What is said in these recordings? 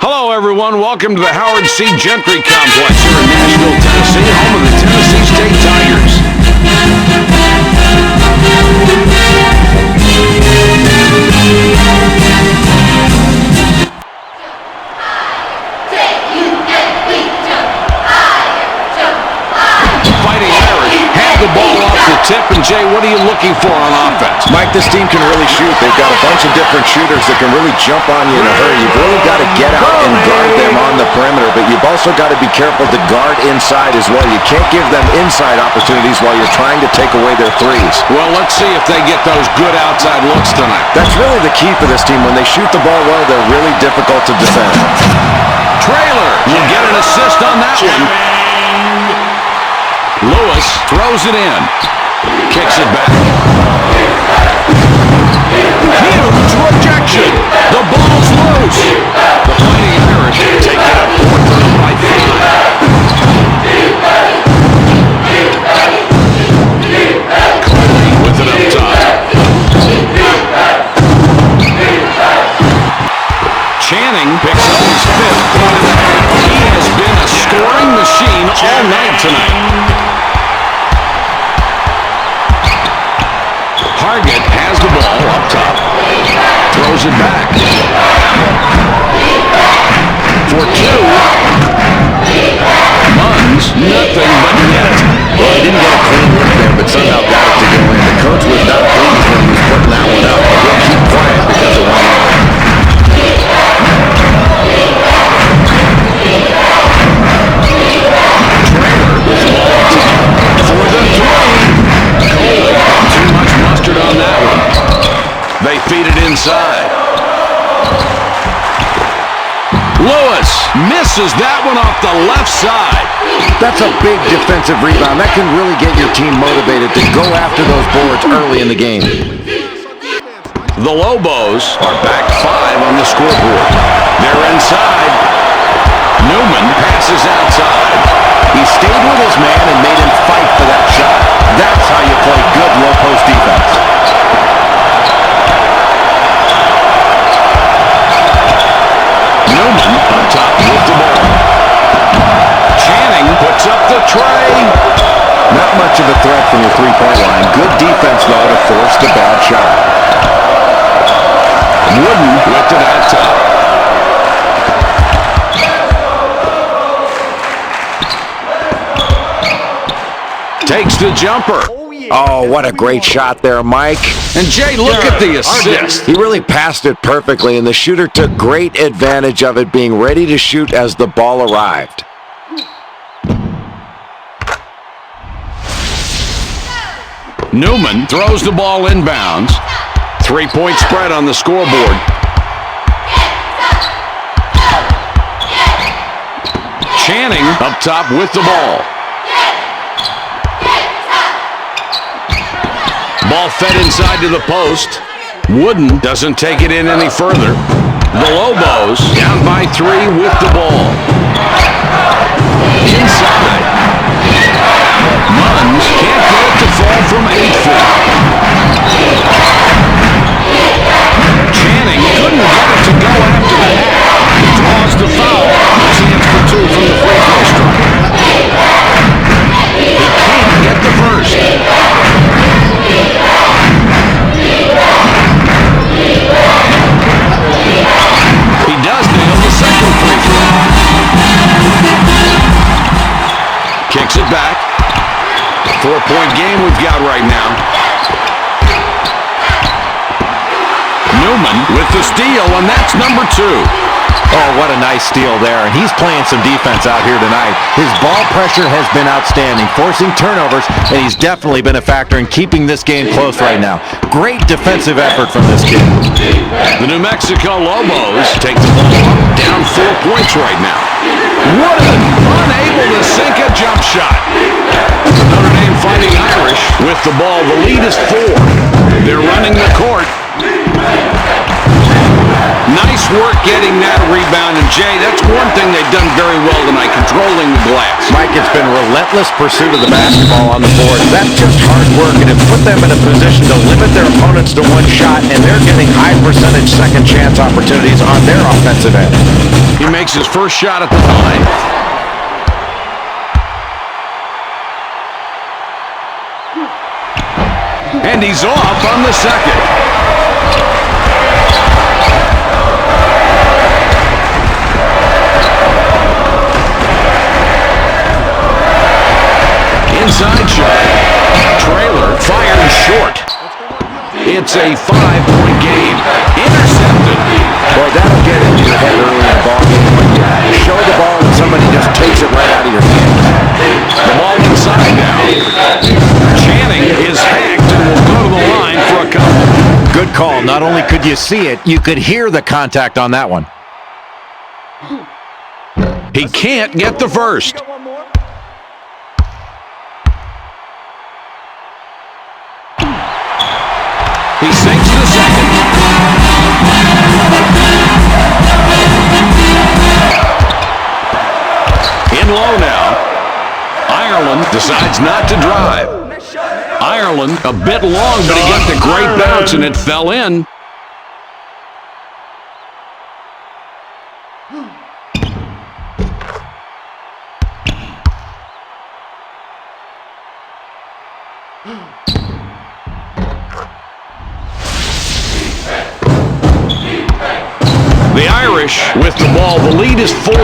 Hello, everyone. Welcome to the Howard C. Gentry Complex here in Nashville, Tennessee, home of the Tennessee State Tigers. Fighting Irish had the ball off the tip, and Jay, what are you looking for on offense? Mike, this team can really shoot. They've got a bunch of different shooters that can really jump on you in a hurry. You've really got to get out and guard them on the perimeter, but you've also got to be careful to guard inside as well. You can't give them inside opportunities while you're trying to take away their threes. Well, let's see if they get those good outside looks tonight. That's really the key for this team. When they shoot the ball well, they're really difficult to defend. Traylor will get an assist on that one. Lewis throws it in. Kicks it back. Huge rejection. The ball's loose. The Fighting Irish take it up court by 5. Coley with it up top. Channing picks up his 5th point of the half. He has been a scoring machine all night tonight. Target has the ball up top. Throws it back. For 2. Munns, nothing but net. Well, he didn't get a clean look there, but somehow got it to go in. The coach was not pleased when he was putting that one up, but he'll keep quiet because it went in. Traylor with the ball up top. For the 3. Coley, too much mustard on that one. They feed it inside. Lewis misses that one off the left side. That's a big defensive rebound. That can really get your team motivated to go after those boards early in the game. The Lobos are back 5 on the scoreboard. They're inside. Newman passes outside. He stayed with his man and made him fight for that shot. That's how you play good low-post defense. Newman on top with the ball. Channing puts up the tray. Not much of a threat from your three-point line. Good defense, though, to force the bad shot. Wooden with it out top. Takes the jumper. Oh, what a great shot there, Mike. And Jay, look at the assist. He really passed it perfectly, and the shooter took great advantage of it, being ready to shoot as the ball arrived. Newman throws the ball inbounds. 3-point spread on the scoreboard. Channing up top with the ball. Ball fed inside to the post. Wooden doesn't take it in any further. The Lobos down by 3 with the ball. Inside. Munns can't get it to fall from 8 feet. Channing couldn't get it to go after the half. Draws the foul. Chance for 2 from the free throw stripe. He can't get the first. He does nail the second free throw. Kicks it back. 4-point game we've got right now. Newman with the steal, and that's number 2. Oh, what a nice steal there, and he's playing some defense out here tonight. His ball pressure has been outstanding, forcing turnovers, and he's definitely been a factor in keeping this game close right now. Great defensive effort from this kid. The New Mexico Lobos take the ball up, down 4 points right now. Wooden unable to sink a jump shot. Notre Dame Fighting Irish with the ball. The lead is 4. They're running the court. Nice work getting that rebound, and Jay, that's one thing they've done very well tonight, controlling the glass. Mike, it's been relentless pursuit of the basketball on the board. That's just hard work, and it put them in a position to limit their opponents to one shot, and they're getting high percentage second chance chance opportunities on their offensive end. He makes his first shot at the line. And he's off on the second. Inside shot. Trailer fired short. It's a 5-point game. Intercepted. Boy, that'll get into your head early in the ball game when you show the ball and somebody just takes it right out of your hands. The ball inside now. Channing is hacked and will go to the line for a couple. Good call. Not only could you see it, you could hear the contact on that one. He can't get the first. He sinks the second. In low now. Ireland decides not to drive. Ireland a bit long, but he got the great bounce and it fell in. The Irish with the ball. The lead is 4.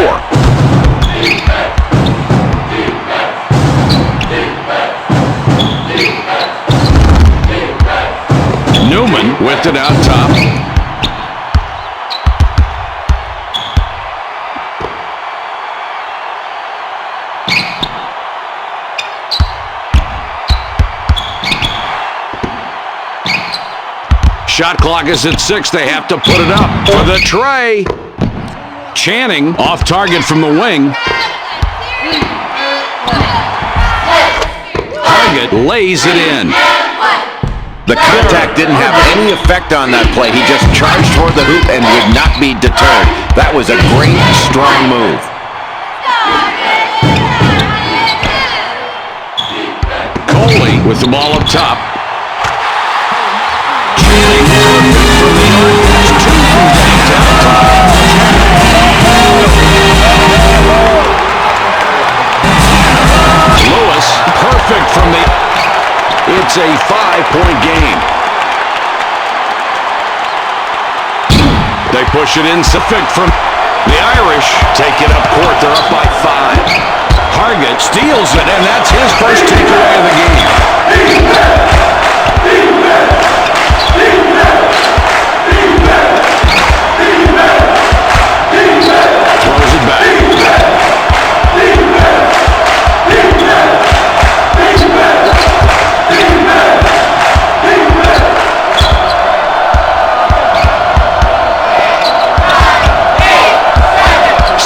Newman with it out top. Shot clock is at 6. They have to put it up for the tray. Channing off target from the wing. Target lays it in. The contact didn't have any effect on that play. He just charged toward the hoop and would not be deterred. That was a great, strong move. Coley with the ball up top. Channing perfect from the arc. That's 2 from downtown. Lewis perfect from the... It's a 5-point game. They push it in. Perfect from the Irish. Take it up court. They're up by 5. Hargett steals it, and that's his first takeaway of the game. Throws it back.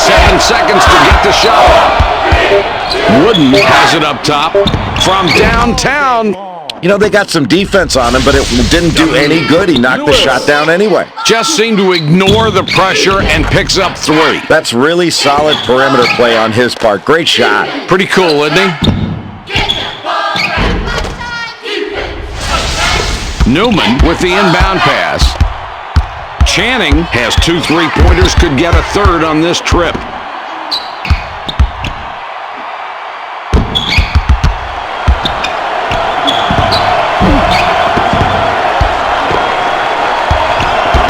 7 seconds to get the shot off. Wooden has it up top from downtown. You know, they got some defense on him, but it didn't do any good. He knocked the shot down anyway. Just seemed to ignore the pressure and picks up 3. That's really solid perimeter play on his part. Great shot. Pretty cool, isn't he? Newman with the inbound pass. Channing has 2 3-pointers, could get a third on this trip.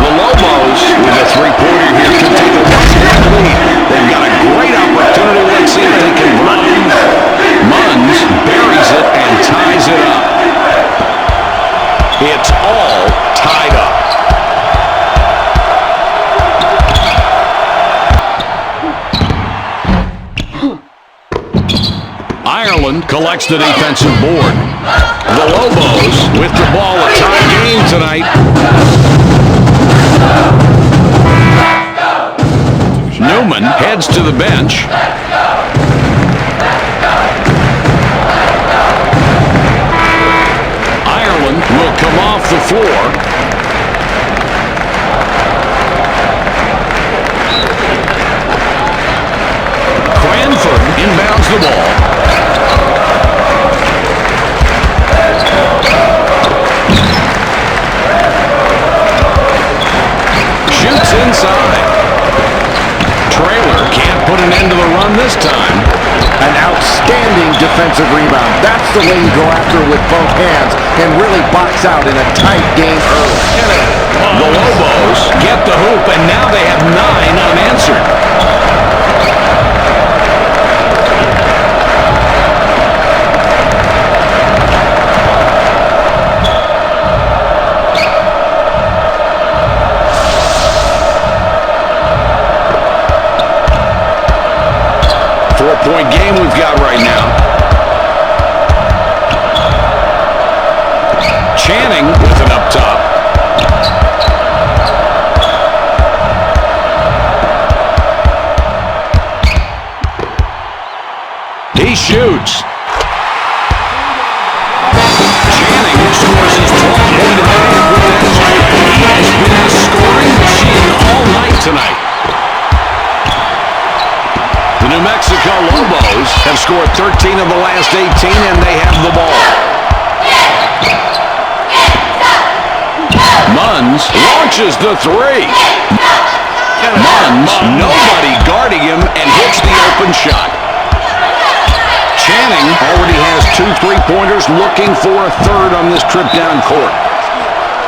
The Lobos with a 3-pointer here could take a 1-point lead. They've got a great opportunity. Let's see if they can run. Munns buries it and ties it up. It's all tied up. Ireland collects the defensive board. The Lobos with the ball, a tie game tonight. Newman heads to the bench. Ireland will come off the floor. Cranford inbounds the ball. Shoots inside. Trailer can't put an end to the run this time. An outstanding defensive rebound. That's the way you go after it with both hands and really box out in a tight game early. The Lobos get the hoop, and now they have 9 unanswered. 4-point game we've got right now. Channing with it up top. He shoots. Channing scores his 12th point of the game. He has been a scoring machine all night tonight. The New Mexico Lobos have scored 13 of the last 18, and they have the ball. Munns launches the three. Munns, nobody guarding him, and hits the open shot. Channing already has 2 3-pointers, looking for a third on this trip down court.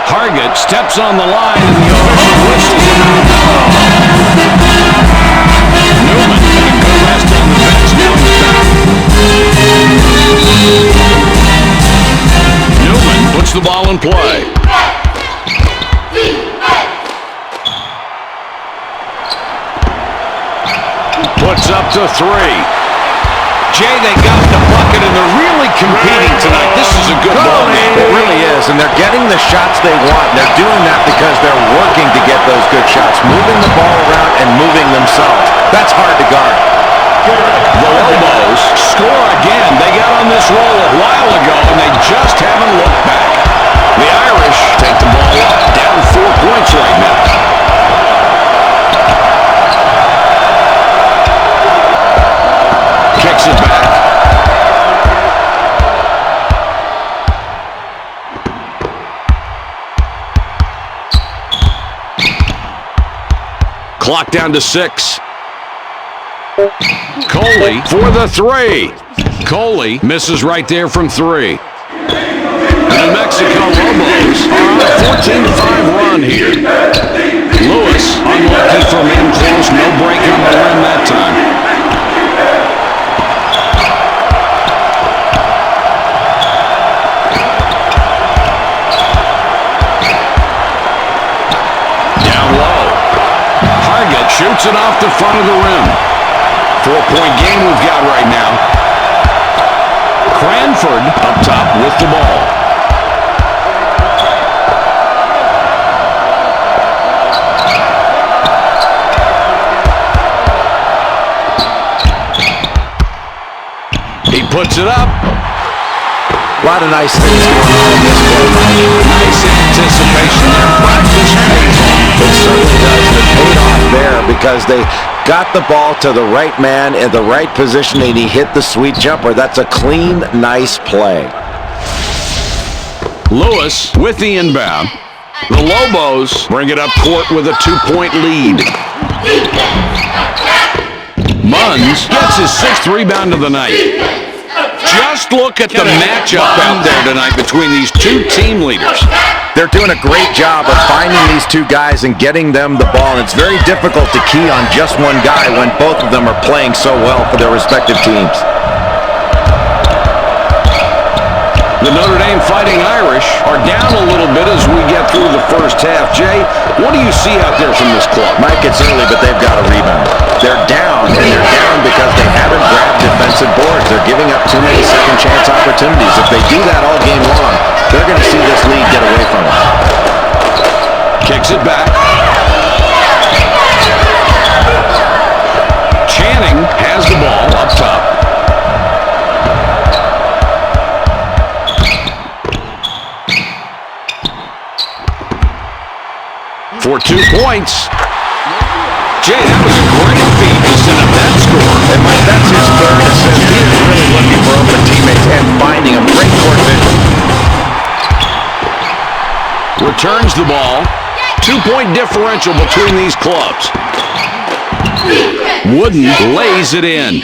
Hargett steps on the line, and the official whistles him out. Newman getting good rest on the bench. Now he's back. Newman puts the ball in play. Puts up to 3. Jay, they got the bucket, and they're really competing tonight. This is a good ball game. It really is, and they're getting the shots they want. They're doing that because they're working to get those good shots, moving the ball around and moving themselves. That's hard to guard. The Lobos score again. They got on this roll a while ago, and they just haven't looked back. The Irish take the ball up, down 4 points right now. Kicks it back. Clock down to 6. Coley for the 3. Coley misses right there from 3. The New Mexico Lobos are on a 14-5 run here. Lewis unlucky from in close. No break on the rim that time. Shoots it off the front of the rim. 4-point game we've got right now. Cranford up top with the ball. He puts it up. A lot of nice things going on in this game. Nice anticipation there. Practice pays off. It certainly does. It paid off there because they got the ball to the right man in the right position, and he hit the sweet jumper. That's a clean, nice play. Lewis with the inbound. The Lobos bring it up court with a 2-point lead. Munns gets his 6th rebound of the night. Just look at the matchup out there tonight between these two team leaders. They're doing a great job of finding these two guys and getting them the ball. And it's very difficult to key on just one guy when both of them are playing so well for their respective teams. The Notre Dame Fighting Irish are down a little bit as we get through the first half. Jay, what do you see out there from this club? Mike, it's early, but they've got a rebound. They're down, and they're down because they haven't grabbed defensive boards. They're giving up too many second-chance opportunities. If they do that all game long, they're going to see this lead get away from them. Kicks it back. Channing has the ball up top. For 2 points. Jay, that was a great feat to set up that score. And Mike, that's his 3rd assist. He is really looking for open teammates and finding them. Great court vision. Returns the ball. 2-point differential between these clubs. Wooden lays it in.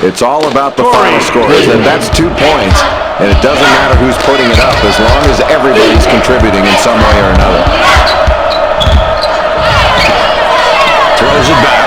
It's all about the final score, and that's 2 points, and it doesn't matter who's putting it up as long as everybody's contributing in some way or another. Throws it back.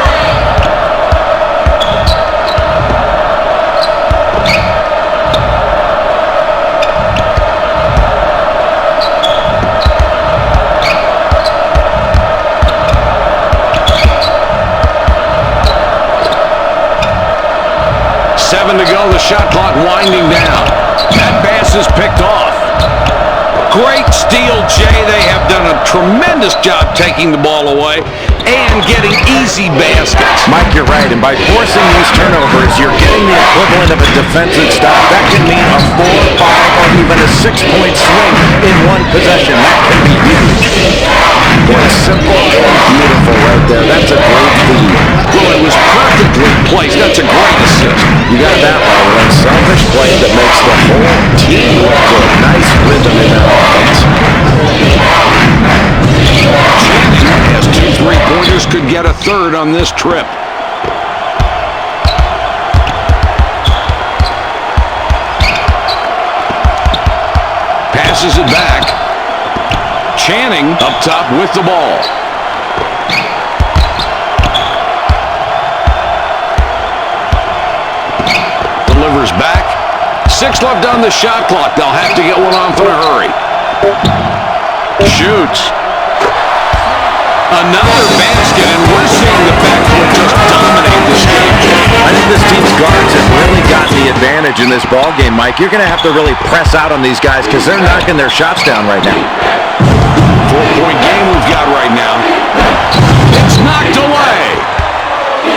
To go, the shot clock winding down. That pass is picked off. Great steal, Jay. They have done a tremendous job taking the ball away and getting easy baskets. Mike, you're right, and by forcing these turnovers, you're getting the equivalent of a defensive stop. That can mean a 4, 5, or even a 6-point swing in one possession. That can be huge. Boy, simple and beautiful right there. That's a great feed. Well, it was perfectly placed. That's a great assist. You got that right. An unselfish play that makes the whole team look good. Nice rhythm in that offense. Channing has 2 3-pointers, could get a third on this trip. Passes it back. Channing up top with the ball. Delivers back. 6 left on the shot clock. They'll have to get one off in a hurry. Shoots. Another basket, and we're seeing the backcourt just dominate this game. I think this team's guards have really gotten the advantage in this ball game, Mike. You're going to have to really press out on these guys because they're knocking their shots down right now. 4-point game we've got right now. It's knocked away.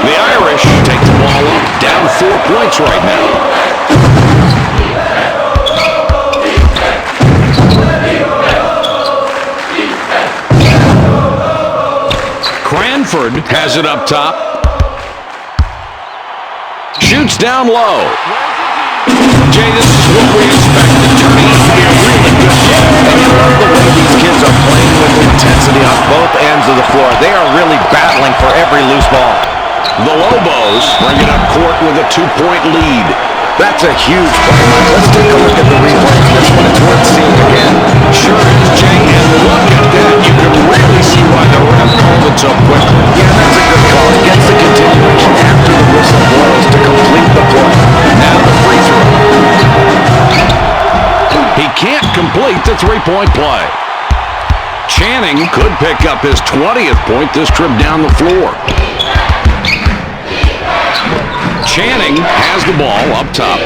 The Irish take the ball up, down 4 points right now. Cranford has it up top. Shoots down low. Jay, this is what we expected. Turning out to be a really good game. And I love the way these kids are playing with intensity on both ends of the floor. They are really battling for every loose ball. The Lobos bring it up court with a 2-point lead. That's a huge play, Mike. Let's take a look at the replay of this one. It's worth seeing again. Sure is, Jay, and look at that. You can really see why the ref called it so quickly. Yeah, that's a good call. It gets the continuation after the whistle blows to complete the play. Now the free throw. He can't complete the 3-point play. Channing could pick up his 20th point this trip down the floor. Channing has the ball up top.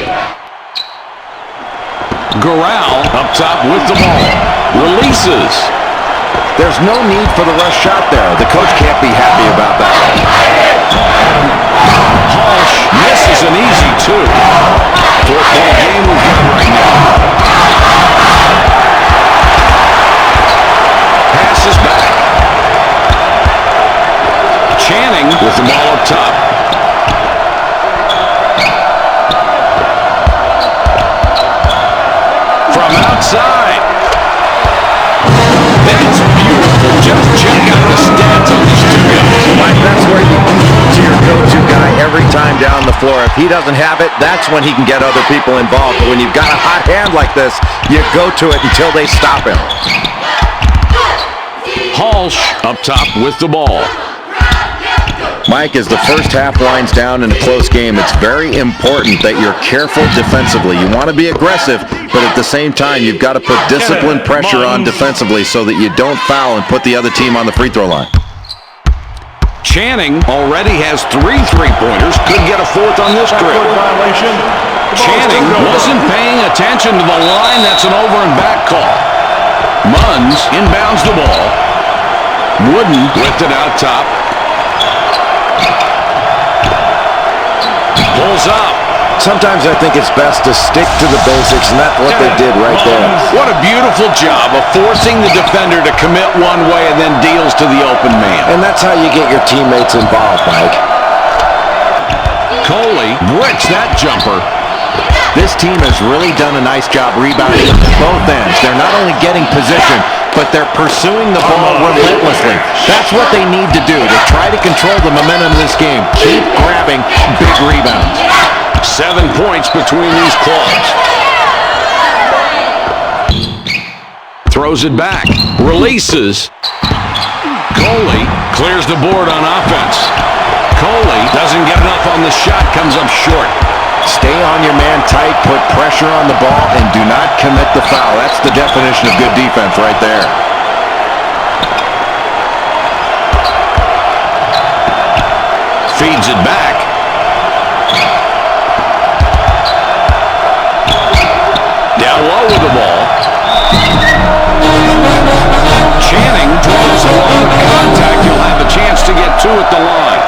Gural up top with the ball. Releases. There's no need for the rush shot there. The coach can't be happy about that. Halsh misses an easy 2. 4-point game we've got right now. Passes back. Channing with the ball up top. From outside. That's beautiful. Just check out the stats on these 2 guys. Mike, that's where you go to your go-to guy every time down the floor. If he doesn't have it, that's when he can get other people involved. But when you've got a hot hand like this, you go to it until they stop him. Halsh up top with the ball. Mike, as the first half winds down in a close game, it's very important that you're careful defensively. You want to be aggressive, but at the same time, you've got to put disciplined pressure on defensively so that you don't foul and put the other team on the free throw line. Channing already has 3 3-pointers. Could get a 4th on this trip. Channing wasn't paying attention to the line. That's an over and back call. Munns inbounds the ball. Wooden lifted out top. Pulls up. Sometimes I think it's best to stick to the basics, and that's what they did right there. What a beautiful job of forcing the defender to commit one way and then deals to the open man. And that's how you get your teammates involved, Mike. Coley bricks that jumper. This team has really done a nice job rebounding at both ends. They're not only getting position, but they're pursuing the ball relentlessly. That's what they need to do to try to control the momentum of this game. Keep grabbing big rebounds. 7 points between these clubs. Throws it back. Releases. Coley clears the board on offense. Coley doesn't get enough on the shot. Comes up short. Stay on your man tight, put pressure on the ball, and do not commit the foul. That's the definition of good defense right there. Feeds it back. Down low with the ball. Channing draws a lot of contact. He'll have a chance to get two at the line.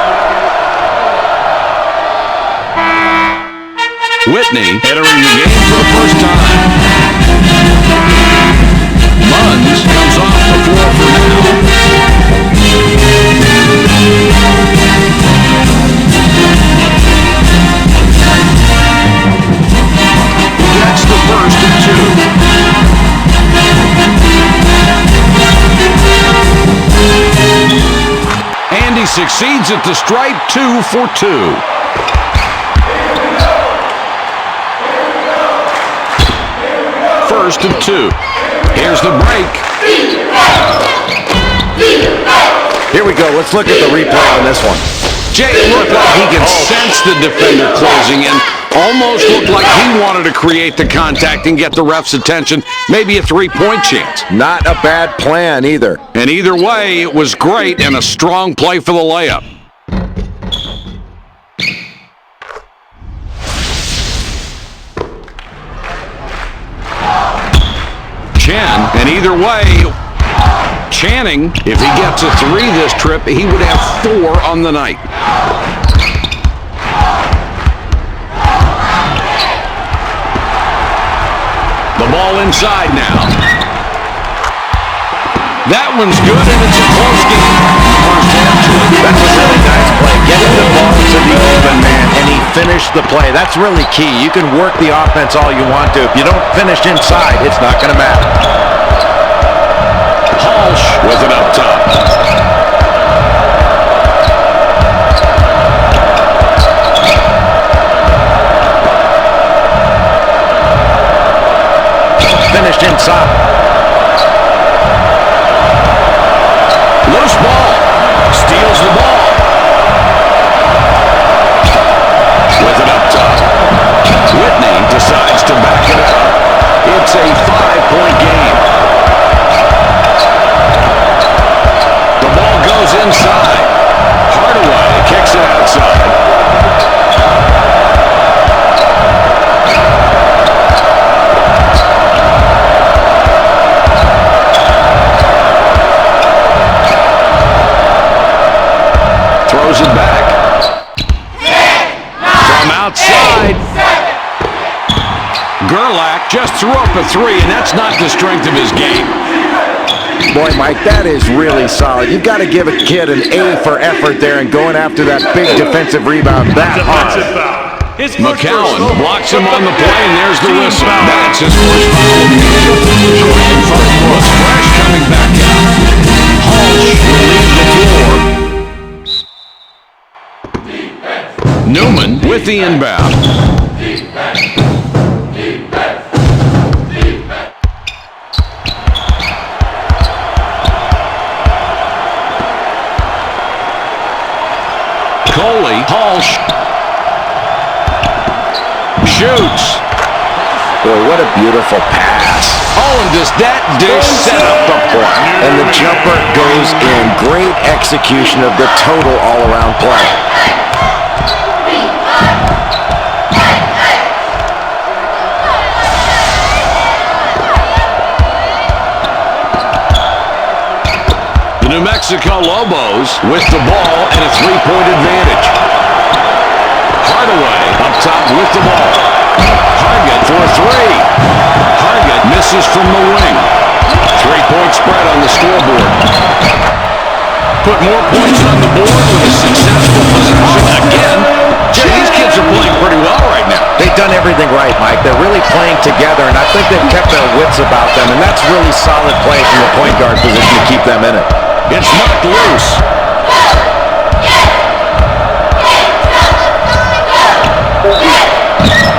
Whitney entering the game for the first time. Munns comes off the floor for now. Gets the first of two. And he succeeds at the stripe, 2 for 2. First of two. Here's the break. Here we go. Let's look at the replay on this one. Jay looked like he could sense the defender closing in. Almost looked like he wanted to create the contact and get the ref's attention. Maybe a three-point chance. Not a bad plan either. And either way, it was great and a strong play for the layup. And either way, Channing, if he gets a three this trip, he would have 4 on the night. The ball inside now. That one's good, and it's a close game. First half, that's a really nice play. Getting the ball to the open man, and he finished the play. That's really key. You can work the offense all you want to. If you don't finish inside, it's not going to matter. Halsh with it up top. Finished inside. Loose ball. Steals the ball. With it up top. Whitney decides to back it up. It's a 5-point game. The ball goes inside. Hardaway kicks it outside. Throws it back. From outside. Gerlach just threw up a three, and that's not the strength of his game. Boy, Mike, that is really solid. You've got to give a kid an A for effort there and going after that big defensive rebound that hard. McCowan blocks him on the play, and there's the whistle. That's his first foul of the game. Was fresh coming back out. Halsh will leave the floor. Newman with the inbound. Coley, Halsh shoots. Boy, what a beautiful pass. Oh, and does that dish set up the point? And the jumper goes in. Great execution of the total all-around play. The New Mexico Lobos with the ball and a three-point advantage. Hardaway up top with the ball. Hargett for a three. Hargett misses from the wing. 3-point spread on the scoreboard. Put more points on the board with a successful possession. Again, these kids are playing pretty well right now. They've done done everything right, Mike. They're really playing together, and I think they've kept their wits about them, and that's really solid play from the point guard position to keep them in it. It's knocked loose.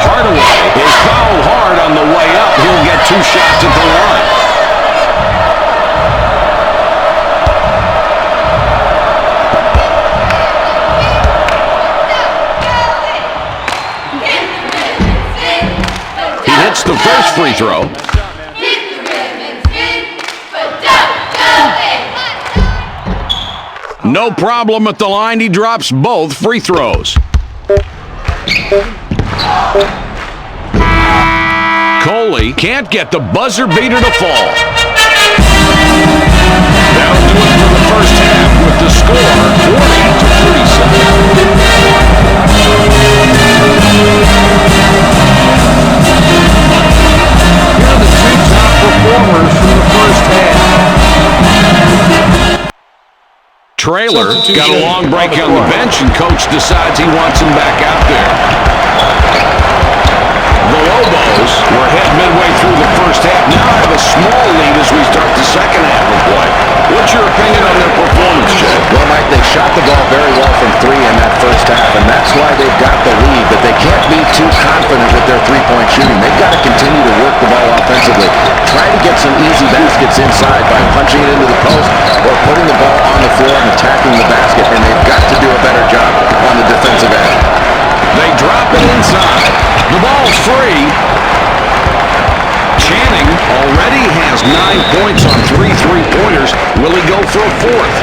Hardaway is fouled hard on the way up. He'll get 2 shots at the line. He hits the first free throw. No problem at the line. He drops both free throws. Coley can't get the buzzer beater to fall. That'll do it for the first half with the score 40-37. Here are the 2 top performers from the first half. Traylor got a long break on the bench, and coach decides he wants him back out there. The Lobos were ahead midway through the first half. Now have a small lead as we start the second half of play. What's your opinion on their performance, Jay? Well, Mike, they shot the ball very well from 3 in that first half, and that's why they've got the lead. But they can't be too confident with their three-point shooting. They've got to continue to work the ball offensively. Try to get some easy baskets inside by punching it into the post or putting the ball on the floor and attacking the basket, and they've got to do a better job on the defensive end. They drop it inside. The ball's free. Channing already has 9 points on 3 three-pointers. Will he go for a 4th?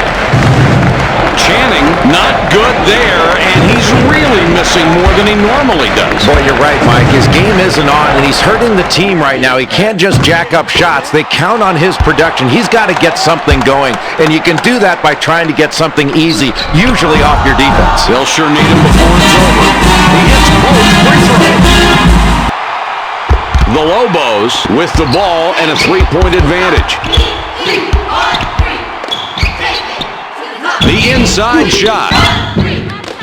Channing not good there, and he's really missing more than he normally does. Boy, you're right, Mike. His game isn't on, and he's hurting the team right now. He can't just jack up shots. They count on his production. He's got to get something going, and you can do that by trying to get something easy, usually off your defense. They'll sure need him before it's over. He hits both free throws. The Lobos with the ball and a 3-point advantage. The inside shot.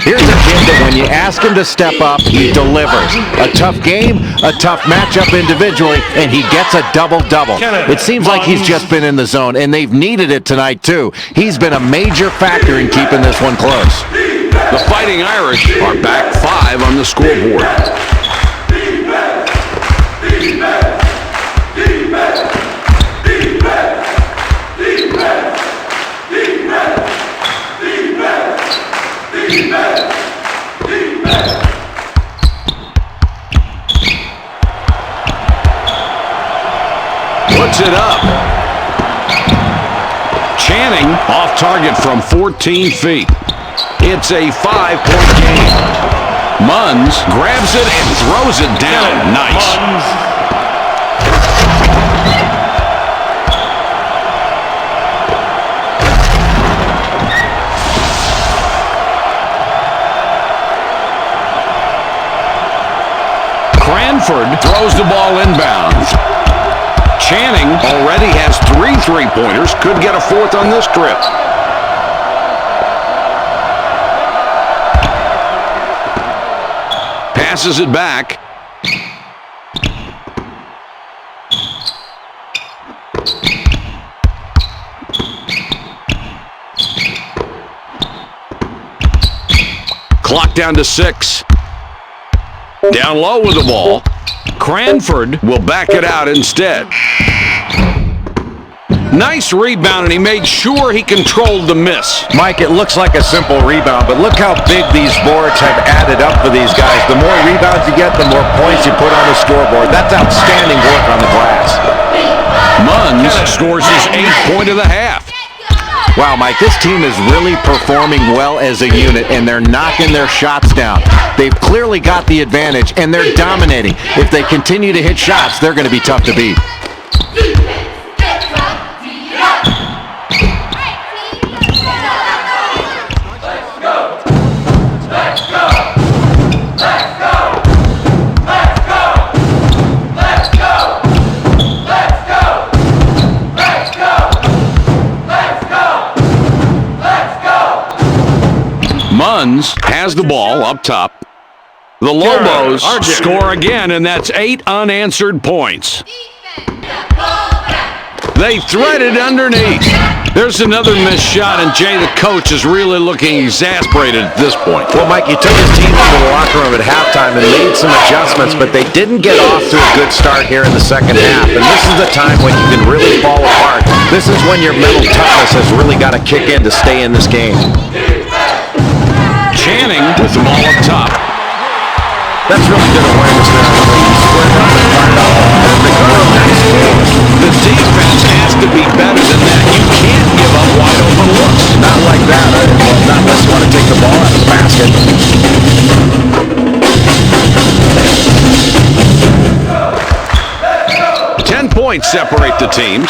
Here's a kid that when you ask him to step up, he delivers. A tough game, a tough matchup individually, and he gets a double-double. It seems like he's just been in the zone, and they've needed it tonight, too. He's been a major factor in keeping this one close. The Fighting Irish are back 5 on the scoreboard. Puts it up. Channing off target from 14 feet. It's a 5-point game. Munns grabs it and throws it down. Nice. Cranford throws the ball inbounds. Channing already has 3 three-pointers. Could get a 4th on this trip. Passes it back. Clock down to 6. Down low with the ball. Cranford will back it out instead. Nice rebound, and he made sure he controlled the miss. Mike, it looks like a simple rebound, but look how big these boards have added up for these guys. The more rebounds you get, the more points you put on the scoreboard. That's outstanding work on the glass. Munns scores his 8th point of the half. Wow, Mike, this team is really performing well as a unit, and they're knocking their shots down. They've clearly got the advantage, and they're dominating. If they continue to hit shots, they're going to be tough to beat. Munns has the ball up top. The Lobos score again, and that's 8 unanswered points. They thread it underneath. There's another missed shot, and Jay, the coach, is really looking exasperated at this point. Well, Mike, he took his team into the locker room at halftime and made some adjustments, but they didn't get off to a good start here in the second half. And this is the time when you can really fall apart. This is when your mental toughness has really got to kick in to stay in this game. Channing with the ball up top. That's really good awareness there. The defense has to be better than that. You can't give up wide open looks. Not like that. Well, not unless you want to take the ball out of the basket. 10 points separate the teams.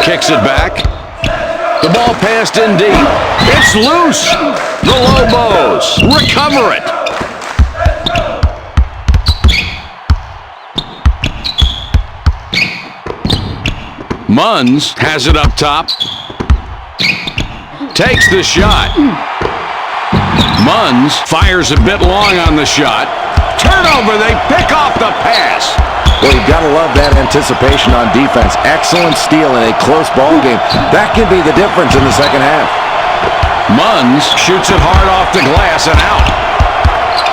Kicks it back. The ball passed in deep. It's loose. The Lobos recover it. Munns has it up top. Takes the shot. Munns fires a bit long on the shot. Turnover, they pick off the pass. Well, you've got to love that anticipation on defense. Excellent steal in a close ball game. That can be the difference in the second half. Munns shoots it hard off the glass and out.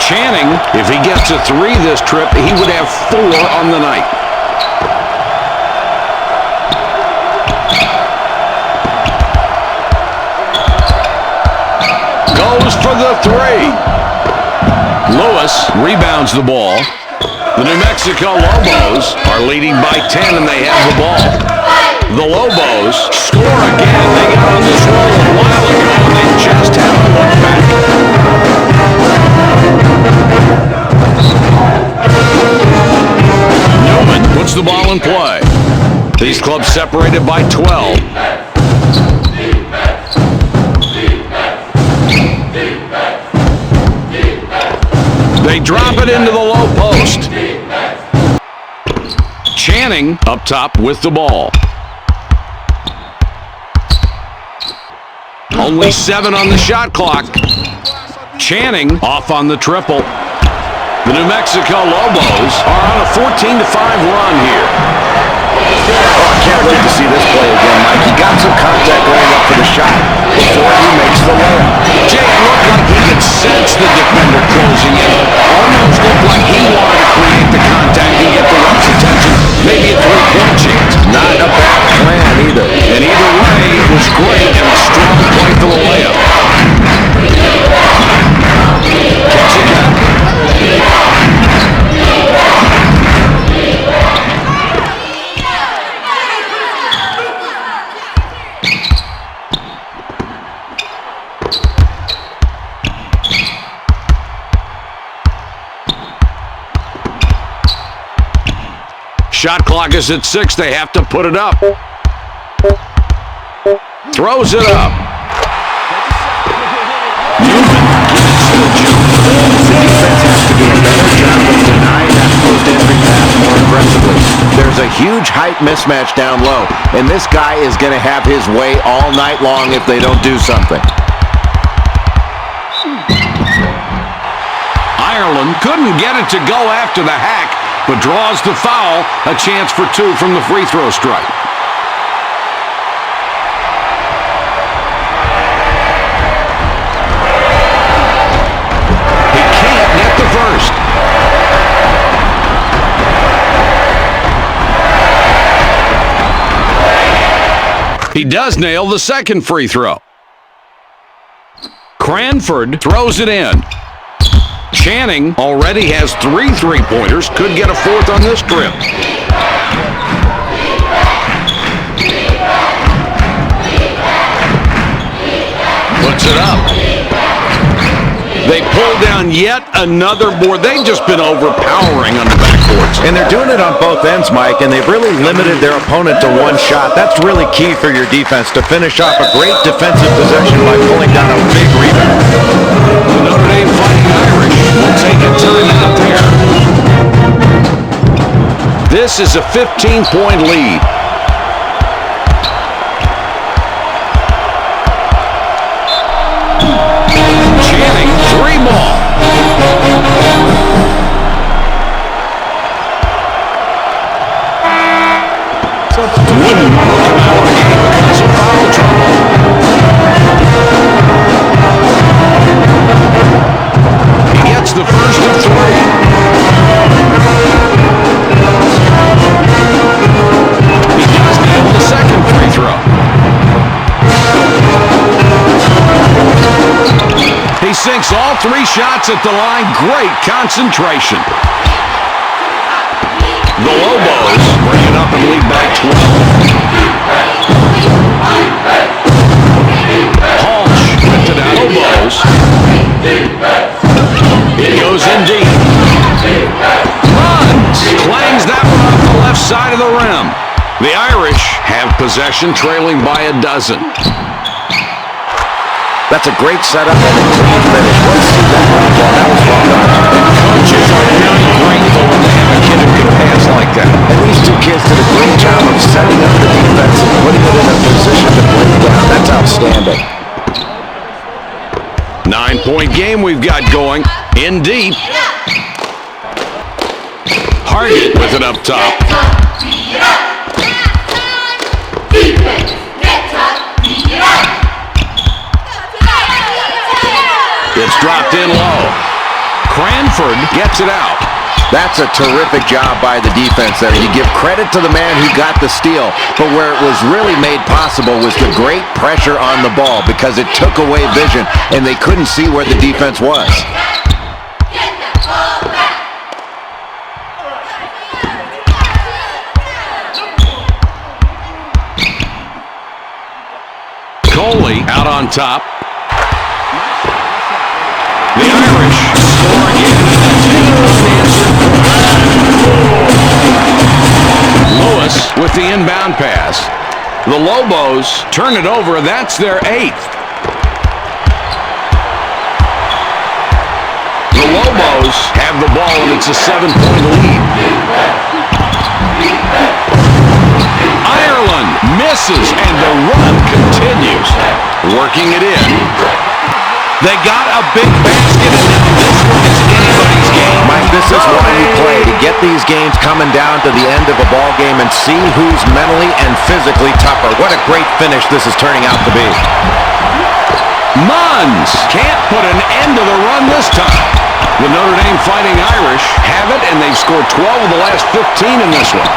Channing, if he gets a 3 this trip, he would have 4 on the night. Goes for the 3. Lewis rebounds the ball. The New Mexico Lobos are leading by 10, and they have the ball. The Lobos score again. They got on this roll a while ago, and they just haven't looked back. Newman puts the ball in play. These clubs separated by 12. They drop it into the low post. Channing up top with the ball. Only 7 on the shot clock. Channing off on the triple. The New Mexico Lobos are on a 14-5 run here. Oh, I can't wait to see this play again, Mike. He got some contact going up for the shot before he makes the layup. Jay, it looked like he could sense the defender closing in. Almost looked like he wanted to create the contact and get the ref's attention. Maybe a 3-point chance. Not a bad plan either. And either way, it was great and a strong play for the layup. Kicks it back. Shot clock is at 6. They have to put it up. Throws it up. Newman gets the jump. The defense has to do a better job of denying that post-entry pass more aggressively. There's a huge height mismatch down low, and this guy is going to have his way all night long if they don't do something. Ireland couldn't get it to go after the hack, but draws the foul, a chance for 2 from the free throw strike. He can't get the first. He does nail the second free throw. Cranford throws it in. Channing already has 3 3-pointers. Could get a 4th on this trip. Puts it up. They pull down yet another board. They've just been overpowering on the backboards. And they're doing it on both ends, Mike, and they've really limited their opponent to 1 shot. That's really key for your defense, to finish off a great defensive possession by pulling down a big rebound. The Notre Dame Fighting Irish will take a timeout there. This is a 15-point lead. Channing, 3. Wouldn't look him out of the game because of foul trouble. He gets the first of 3. He does nail the second free throw. He sinks all 3 shots at the line. Great concentration. The Lobos bring it up and lead by 12. Halsh whipped it out. Lobos. It goes in deep. Runs. Clangs that one off the left side of the rim. The Irish have possession, trailing by a dozen. That's a great setup and a great finish. Let's see that one. That was well done. And coaches are really grateful when they have a kid who can pass like that. And these 2 kids did a great job of setting up the defense and putting it in a position to break down. That's outstanding. 9-point game we've got going. In deep. Hargett with it up top. It's dropped in low. Cranford gets it out. That's a terrific job by the defense there. You give credit to the man who got the steal, but where it was really made possible was the great pressure on the ball because it took away vision and they couldn't see where the defense was. Coley out on top. The Irish score again. Lewis with the inbound pass. The Lobos turn it over. That's their 8th. The Lobos have the ball, and it's a 7-point lead. Ireland misses, and the run continues. Working it in. They got a big basket, and now this one is anybody's game. Mike, this is why you play, to get these games coming down to the end of a ball game and see who's mentally and physically tougher. What a great finish this is turning out to be. Munns can't put an end to the run this time. The Notre Dame Fighting Irish have it, and they've scored 12 of the last 15 in this one.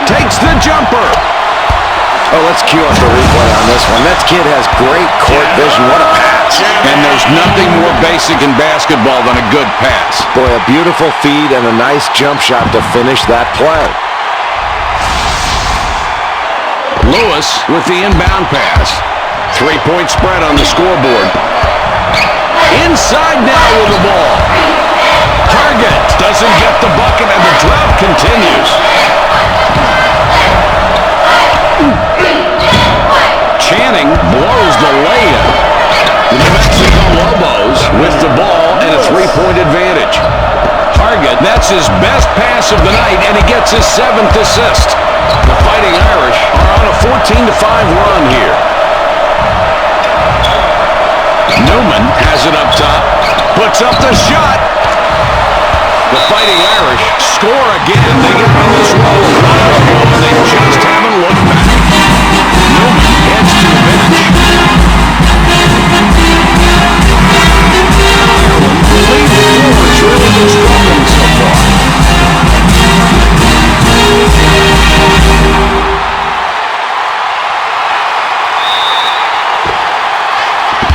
Takes the jumper. Oh, let's cue up the replay on this one. That kid has great court vision. What a pass. And there's nothing more basic in basketball than a good pass. Boy, a beautiful feed and a nice jump shot to finish that play. Lewis with the inbound pass. 3-point spread on the scoreboard. Inside now with the ball. Hargett doesn't get the bucket, and the drought continues. Channing blows the lay-in. The New Mexico Lobos with the ball and a 3-point advantage. Hargett, that's his best pass of the night, and he gets his 7th assist. The Fighting Irish are on a 14-5 run here. Newman has it up top, puts up the shot. The Fighting Irish score again. They get on this roll and they just haven't looked back. Newman heads to the bench. Ireland lead the Warriors really been struggling so far.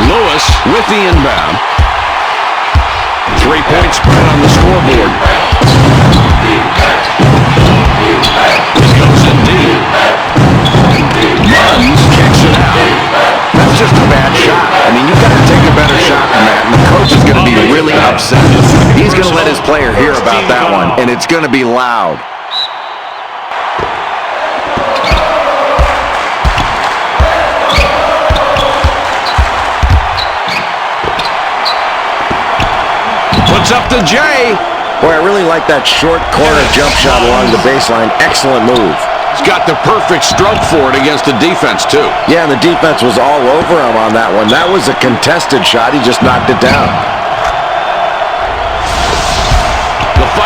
Lewis with the inbound. 3-point spread on the scoreboard. It goes in deep. Munns kicks it out. That's just a bad shot. I mean, you've got to take a better shot than that, and the coach is going to be really upset. He's going to let his player hear about that one, and it's going to be loud. Puts up the J. Boy, I really like that short corner jump shot along the baseline. Excellent move. He's got the perfect stroke for it against the defense, too. Yeah, and the defense was all over him on that one. That was a contested shot. He just knocked it down.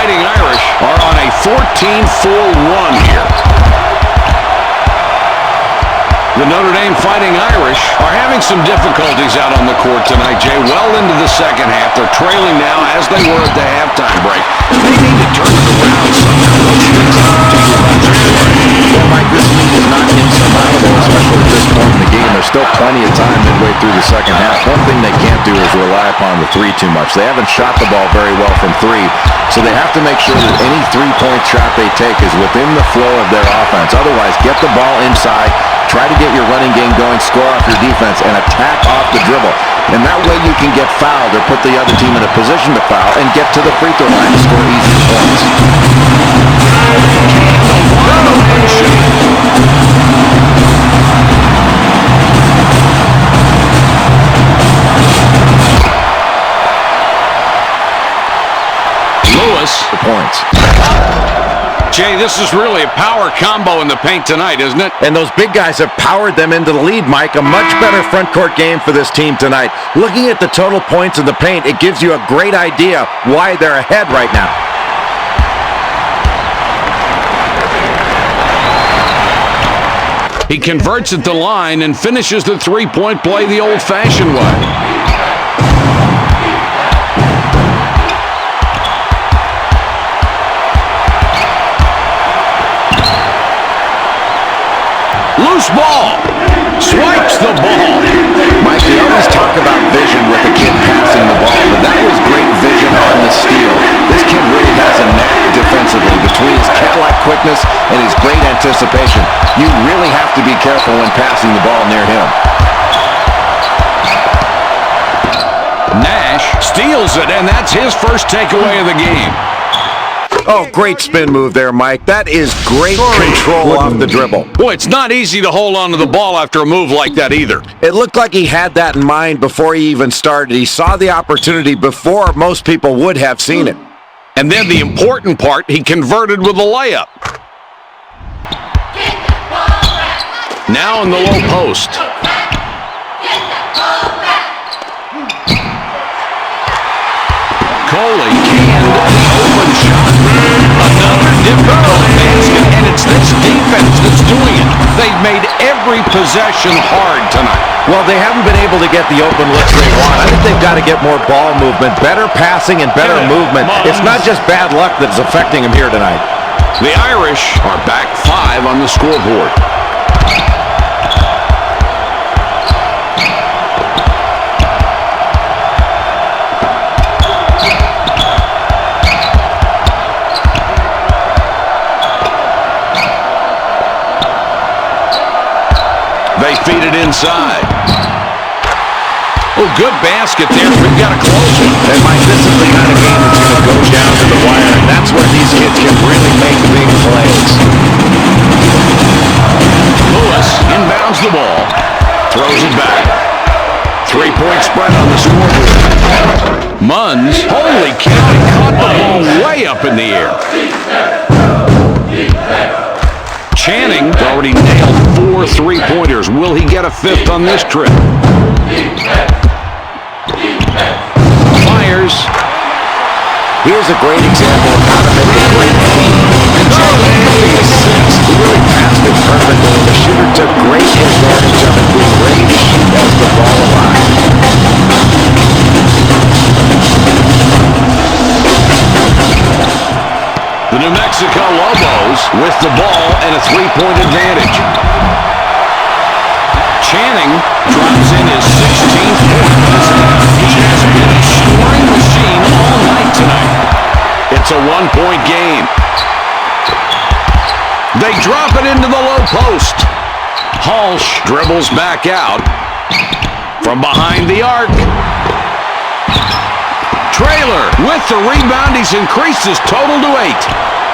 Fighting Irish are on a 14-4 run here. The Notre Dame Fighting Irish are having some difficulties out on the court tonight, Jay. Well into the second half. They're trailing now as they were at the halftime break. They need to turn it around somehow. Well, Mike, this lead is not insurmountable, especially at this point in the game. There's still plenty of time midway through the second half. One thing they can't do is rely upon the three too much. They haven't shot the ball very well from three, so they have to make sure that any three-point shot they take is within the flow of their offense. Otherwise, get the ball inside, try to get your running game going, score off your defense, and attack off the dribble. And that way you can get fouled or put the other team in a position to foul and get to the free throw line to score easy points. Lewis, the points. Jay, this is really a power combo in the paint tonight, isn't it? And those big guys have powered them into the lead, Mike. A much better front court game for this team tonight. Looking at the total points in the paint, it gives you a great idea why they're ahead right now. He converts at the line and finishes the three-point play the old-fashioned way. Loose ball. Swipes the ball. Mike, we always talk about vision with the kid passing the ball, but that was great vision on the steal. This kid really has a knack defensively between his cat-like quickness and his great anticipation. You really have to be careful when passing the ball near him. Nash steals it, and that's his first takeaway of the game. Oh, great spin move there, Mike. That is great control off the dribble. Boy, it's not easy to hold on to the ball after a move like that either. It looked like he had that in mind before he even started. He saw the opportunity before most people would have seen it. And then the important part, he converted with a layup. Now in the low post. Coley canned the open shot. Another difficult basket, and it's this defense that's doing it. They've made every possession hard tonight. Well, they haven't been able to get the open looks they want. I think they've got to get more ball movement, better passing, and better movement. It's not just bad luck that's affecting them here tonight. The Irish are back 5 on the scoreboard. They feed it inside. Oh, good basket there. We've got to close it. And, Mike, this is the kind of game that's going to go down to the wire, and that's where these kids can really make big plays. Lewis inbounds the ball. Throws it back. Three-point spread on the scoreboard. Munns, holy cow, he caught the ball way up in the air. Channing already nailed 4 three-pointers. Will he get a 5th on this trip? Fires. Here's a great example of how to make a great feed. And Channing with the assist. He really passed it perfectly. The shooter took great advantage of it, being ready to shoot as the ball arrived. The New Mexico Lobos with the ball and a 3-point advantage. Channing drops in his 16th point. He has been a scoring machine all night tonight. It's a 1-point game. They drop it into the low post. Halsh dribbles back out from behind the arc. Traylor with the rebound. He's increased his total to 8.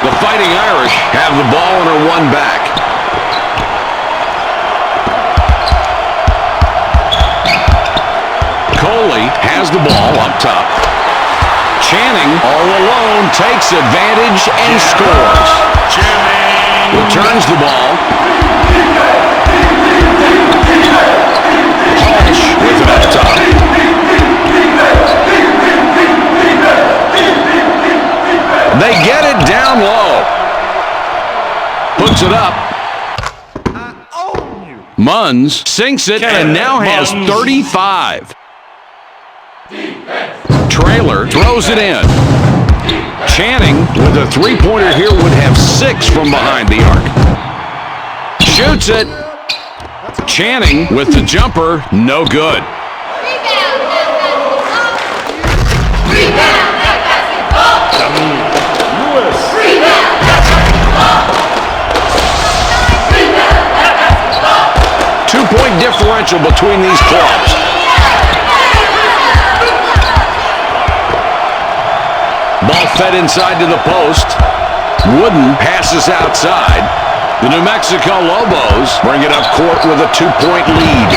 The Fighting Irish have the ball and are 1 back. Coley has the ball up top. Channing all alone takes advantage and scores. Returns the ball. Halsh with it up top. They get it down low. Puts it up. Munns sinks it and now has 35. Trailer throws it in. Channing with a three-pointer here would have 6 from behind the arc. Shoots it. Channing with the jumper, no good. Two-point differential between these clubs. Ball fed inside to the post. Wooden passes outside. The New Mexico Lobos bring it up court with a 2-point lead.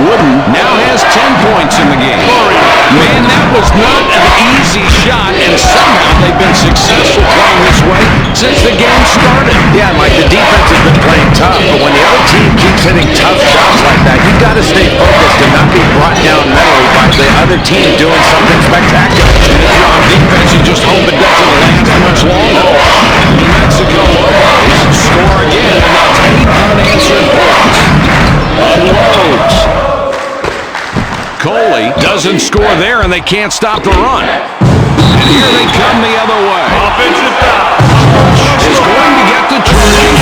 Wooden now has 10 points in the game. Man, that was not an easy shot, and somehow they've been successful playing this way since the game started. Yeah, Mike, the defense has been playing tough, but when the other team keeps hitting tough shots like that, you've got to stay focused and not be brought down mentally by the other team doing something spectacular. And if you're on defense, you just hope it doesn't last much longer. New Mexico Lobos score again, and that's 8 unanswered points. Unloads. Coley doesn't score there, and they can't stop the run. And here they come the other way. Offensive foul. Is going to get the charge.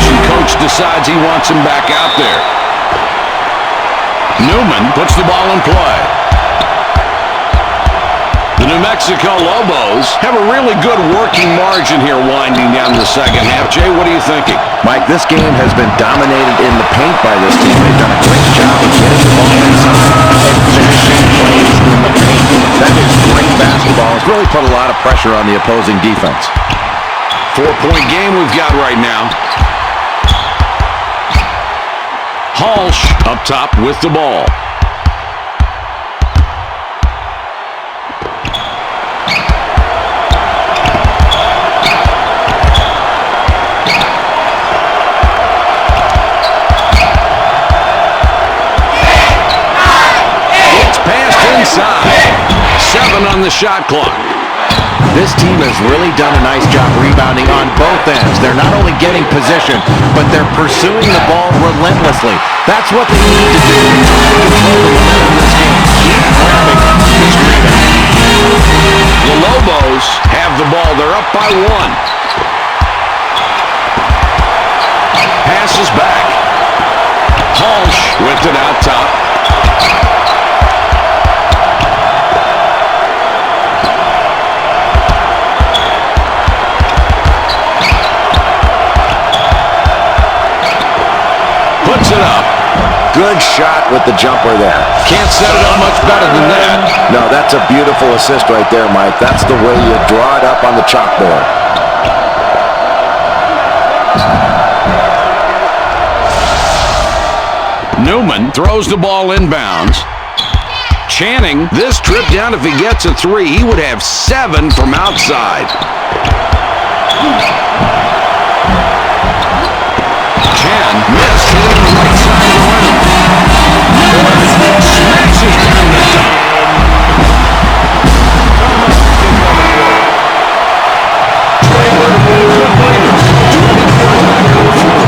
And coach decides he wants him back out there. Newman puts the ball in play. The New Mexico Lobos have a really good working margin here winding down the second half. Jay, what are you thinking? Mike, this game has been dominated in the paint by this team. They've done a great job of getting the ball inside and finishing plays in the paint. That is great basketball. It's really put a lot of pressure on the opposing defense. 4-point game we've got right now. Halsh up top with the ball. Inside. 7 on the shot clock. This team has really done a nice job rebounding on both ends. They're not only getting position, but they're pursuing the ball relentlessly. That's what they need to do to try to control the momentum of this game. Keep grabbing this rebound. The Lobos have the ball. They're up by 1. Passes back. Halsh with it out top. Puts it up. Good shot with the jumper there. Can't set it up much better than that. No, that's a beautiful assist right there, Mike. That's the way you draw it up on the chalkboard. Newman throws the ball inbounds. Channing, this trip down, if he gets a 3, he would have 7 from outside. Chan missed, hitting the right side of the rim. Smashes down the dunk. Trailer with Raiders. 24 back on the floor.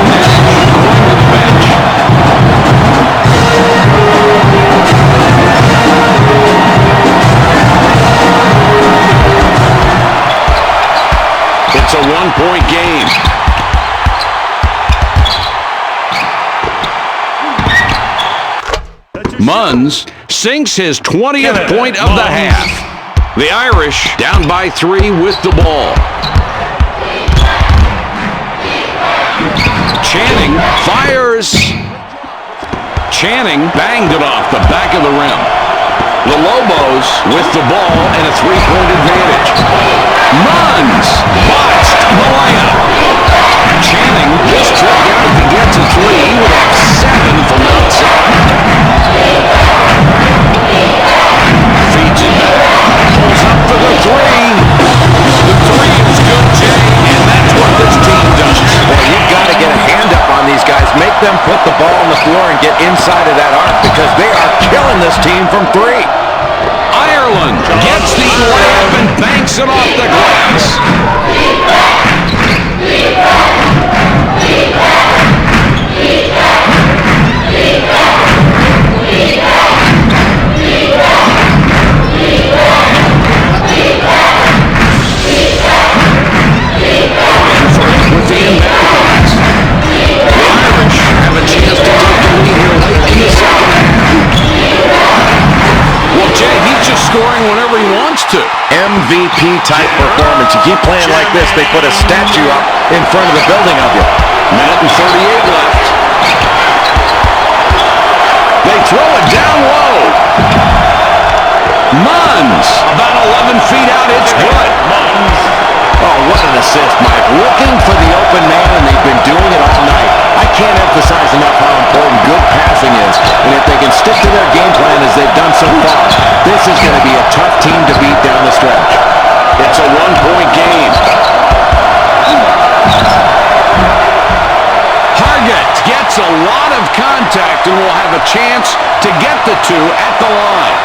Nash going to the bench. It's a 1-point game. Munns sinks his 20th point of the half. The Irish down by 3 with the ball. Channing fires. Channing banged it off the back of the rim. The Lobos with the ball and a 3-point advantage. Munns botched the layup. Channing, this trip down, if he gets a 3, he would have 7 from outside. Feeds it back. Pulls up for the 3. The 3 is good, Jay, and that's what this team does. Well, you've got to get a hand up on these guys. Make them put the ball on the floor and get inside of that arc because they are killing this team from three. Ireland gets the layup and banks it off the glass. With the inbound pass. The Irish have a chance to take the lead here late in the second half. Well, Jay, he's just scoring whenever he wants to. MVP-type performance. You keep playing like this, they put a statue up in front of the building of you. Minute and 38 left. They throw it down low. Munns, about 11 feet out, it's good. Oh, what an assist, Mike. Looking for the open man, and they've been doing it all night. I can't emphasize enough how important good passing is. And if they can stick to their game plan as they've done so far, this is going to be a tough team to beat down the stretch. It's a one-point game. Hargett gets a lot of contact and will have a chance to get the two at the line.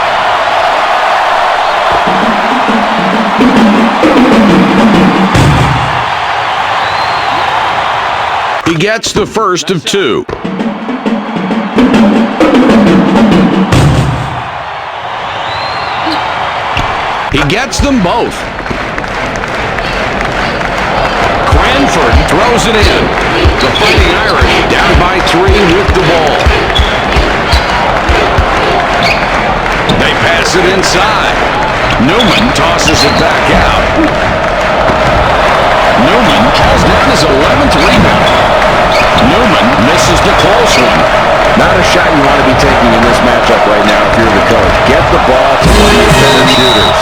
He gets the first of two. He gets them both. Cranford throws it in. The Fighting Irish down by 3 with the ball. They pass it inside. Newman tosses it back out. Newman calls down his 11th rebound. Newman misses the close one. Not a shot you want to be taking in this matchup right now if you're the coach. Get the ball to one of your better shooters.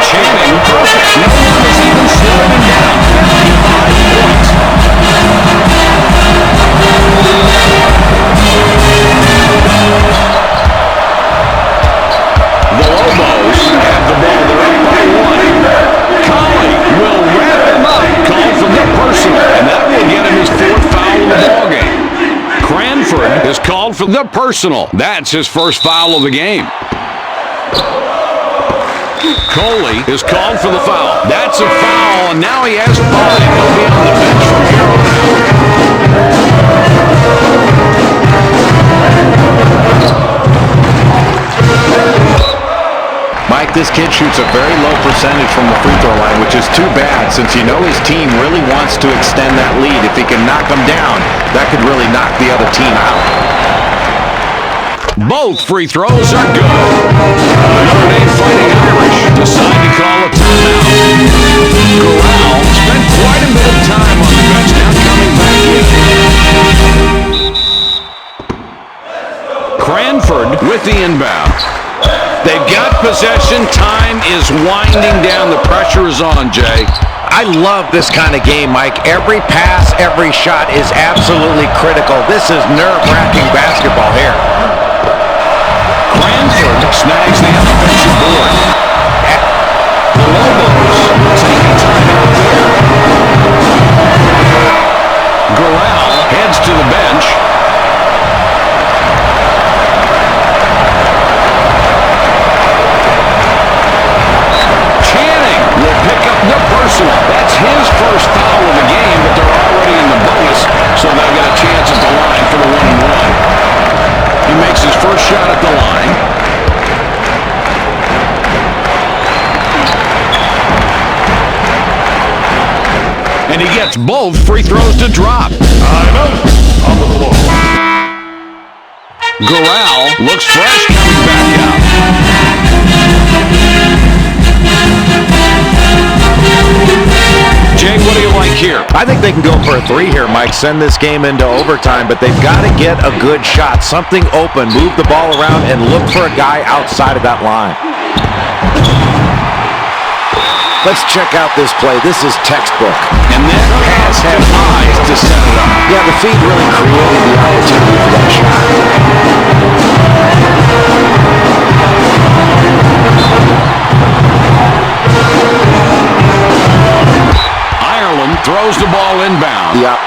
Channing, perfect. No one is even slowing him down. 55 points. The Lobos have the ball. They're up by 1. Colley will wrap him up. Called from the personal, and that will get him his 4th foul of the ballgame. Cranford is called for the personal. That's his first foul of the game. Coley is called for the foul. That's a foul, and now he has 5. He'll be on the bench from here on out. Mike, this kid shoots a very low percentage from the free throw line, which is too bad since you know his team really wants to extend that lead. If he can knock them down, that could really knock the other team out. Both free throws are good. Notre Dame Fighting Irish decide to call a timeout. Corral spent quite a bit of time on the bench, now coming back in. Cranford with the inbound. They've got possession. Time is winding down. The pressure is on, Jay. I love this kind of game, Mike. Every pass, every shot is absolutely critical. This is nerve-wracking basketball here. Cranford snags the offensive board. The Lobos will take a timeout there. Corral heads to the bench. Channing will pick up the personal. That's his first foul of the game, but they're already in the bonus, so they'll get a chance at the line for the 1-and-1. He makes his first shot at the line. And he gets both free throws to drop. On the floor. Corral looks fresh coming back out. Jay, what do you like here? I think they can go for a 3 here, Mike. Send this game into overtime, but they've got to get a good shot. Something open. Move the ball around and look for a guy outside of that line. Let's check out this play. This is textbook. And that pass had eyes to set it up. Yeah, the feed really created the opportunity for that shot. Ireland throws the ball inbound. Yeah.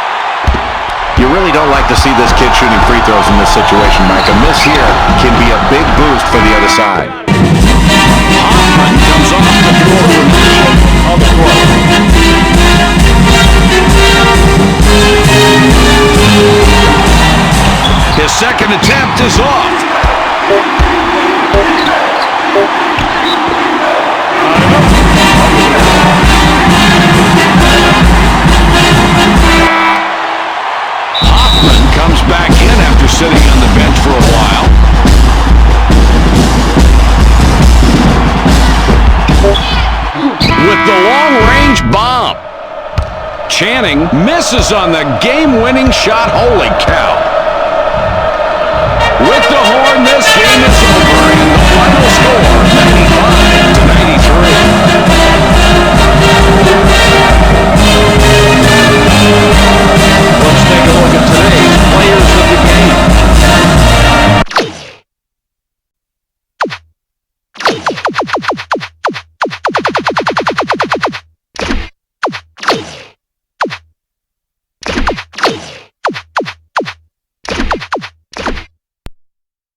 You really don't like like to see this kid shooting free throws in this situation, Mike. A miss here can be a big boost for the other side. Hoffman comes off the floor for of the court. His second attempt is off. Hoffman comes back in after sitting on the bench for a while. With the long-range bomb. Channing misses on the game-winning shot. Holy cow. With the horn, this game is over, and the final score